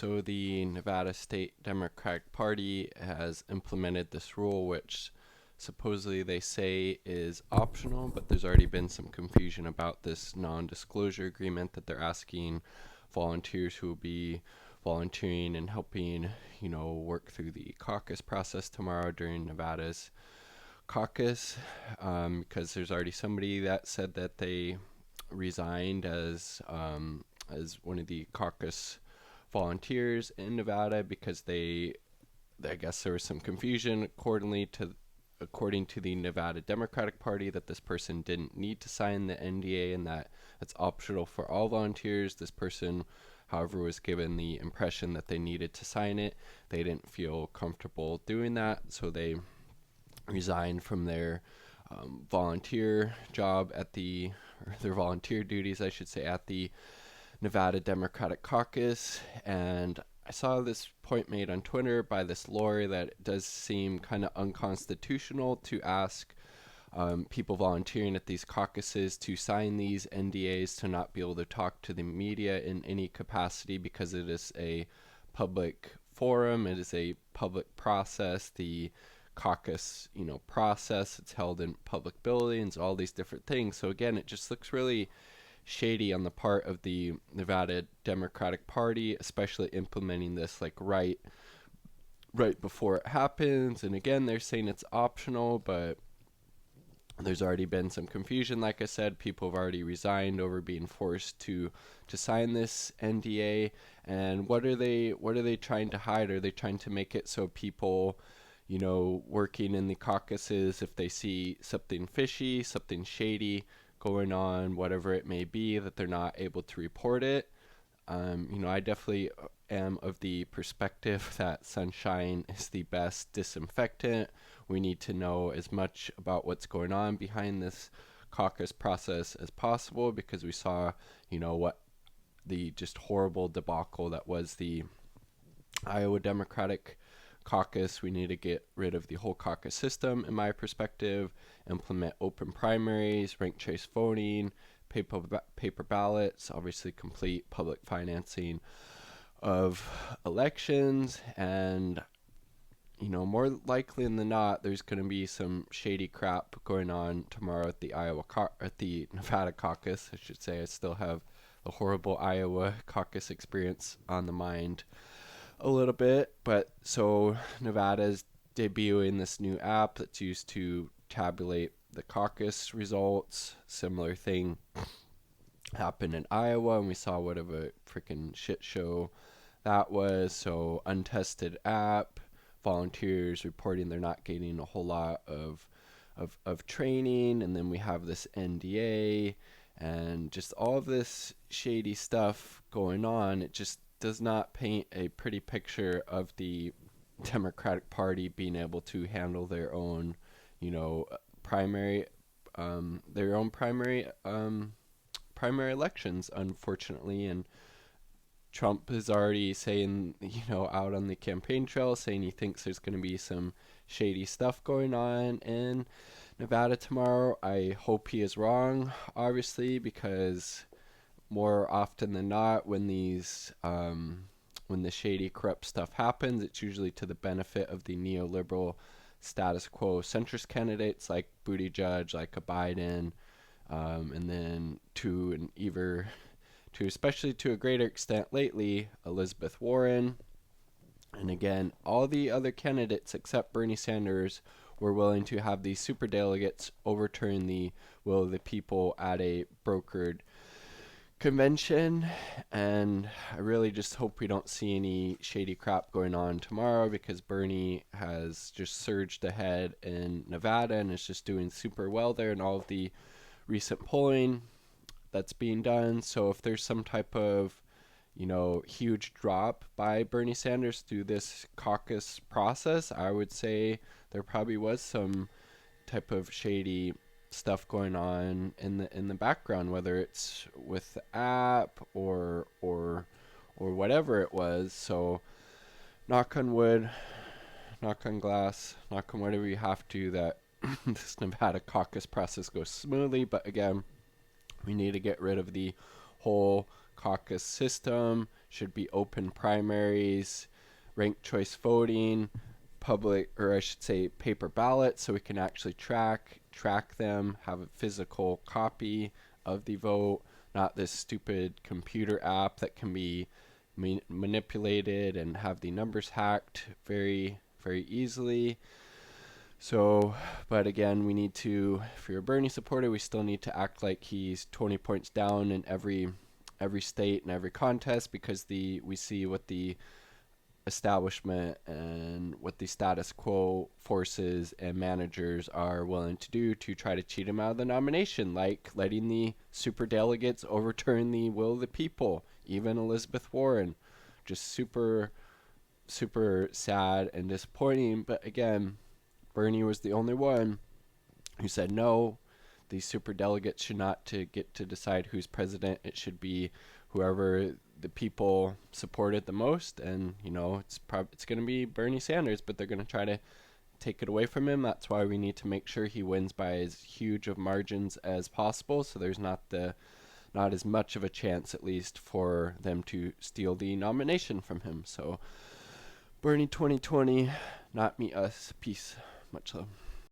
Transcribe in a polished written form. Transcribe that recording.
So the Nevada State Democratic Party has implemented this rule, which supposedly they say is optional, but there's already been some confusion about this non-disclosure agreement that they're asking volunteers who will be volunteering and helping, work through the caucus process tomorrow during Nevada's caucus, because there's already somebody that said that they resigned as one of the caucus volunteers in Nevada because I guess there was some confusion according to the Nevada Democratic Party that this person didn't need to sign the NDA and that it's optional for all volunteers. This person, however, was given the impression that they needed to sign it. They didn't feel comfortable doing that, so they resigned from their volunteer job or their volunteer duties, I should say, at the Nevada Democratic Caucus. And I saw this point made on Twitter by this lawyer that it does seem kind of unconstitutional to ask people volunteering at these caucuses to sign these NDAs to not be able to talk to the media in any capacity because it is a public forum, it is a public process. The caucus, process, it's held in public buildings, all these different things. So again, it just looks really shady on the part of the Nevada Democratic Party, especially implementing this like right before it happens. And again, they're saying it's optional, but there's already been some confusion. Like I said, people have already resigned over being forced to sign this NDA. And what are they trying to hide? Are they trying to make it so people, working in the caucuses, if they see something fishy, something shady going on, whatever it may be, that they're not able to report it? I definitely am of the perspective that sunshine is the best disinfectant. We need to know as much about what's going on behind this caucus process as possible because we saw, what the just horrible debacle that was the Iowa Democratic Caucus. We need to get rid of the whole caucus system, in my perspective, implement open primaries, ranked choice voting, paper ballots, obviously complete public financing of elections, and more likely than not, there's going to be some shady crap going on tomorrow at the at the Nevada caucus. I should say I still have the horrible Iowa caucus experience on the mind a little bit, but so Nevada's debuting this new app that's used to tabulate the caucus results. Similar thing happened in Iowa, and we saw what of a freaking shit show that was. So untested app, volunteers reporting they're not getting a whole lot of training, and then we have this NDA and just all of this shady stuff going on. It just does not paint a pretty picture of the Democratic Party being able to handle their own, primary, primary elections, unfortunately. And Trump is already saying, out on the campaign trail, saying he thinks there's going to be some shady stuff going on in Nevada tomorrow. I hope he is wrong, obviously, because more often than not, when the shady, corrupt stuff happens, it's usually to the benefit of the neoliberal status quo centrist candidates like Buttigieg, like a Biden, and then especially to a greater extent lately, Elizabeth Warren. And again, all the other candidates except Bernie Sanders were willing to have these superdelegates overturn the will of the people at a brokered convention. And I really just hope we don't see any shady crap going on tomorrow, because Bernie has just surged ahead in Nevada and is just doing super well there in all of the recent polling that's being done. So if there's some type of huge drop by Bernie Sanders through this caucus process, I would say there probably was some type of shady stuff going on in the background, whether it's with the app or whatever it was. So knock on wood, knock on glass, knock on whatever you have to, that this Nevada caucus process goes smoothly. But again, we need to get rid of the whole caucus system, should be open primaries, ranked choice voting, public, or I should say paper ballots, so we can actually track them, have a physical copy of the vote, not this stupid computer app that can be manipulated and have the numbers hacked very, very easily. So, but again, we need to, if you're a Bernie supporter, we still need to act like he's 20 points down in every state and every contest, because we see what the establishment and what the status quo forces and managers are willing to do to try to cheat him out of the nomination, like letting the superdelegates overturn the will of the people, even Elizabeth Warren. Just super, super sad and disappointing. But again, Bernie was the only one who said no. These superdelegates should not to get to decide who's president. It should be whoever the people supported the most, and it's going to be Bernie Sanders, but they're going to try to take it away from him. That's why we need to make sure he wins by as huge of margins as possible, so there's not as much of a chance, at least, for them to steal the nomination from him. So Bernie 2020, not me, us. Peace. Much love.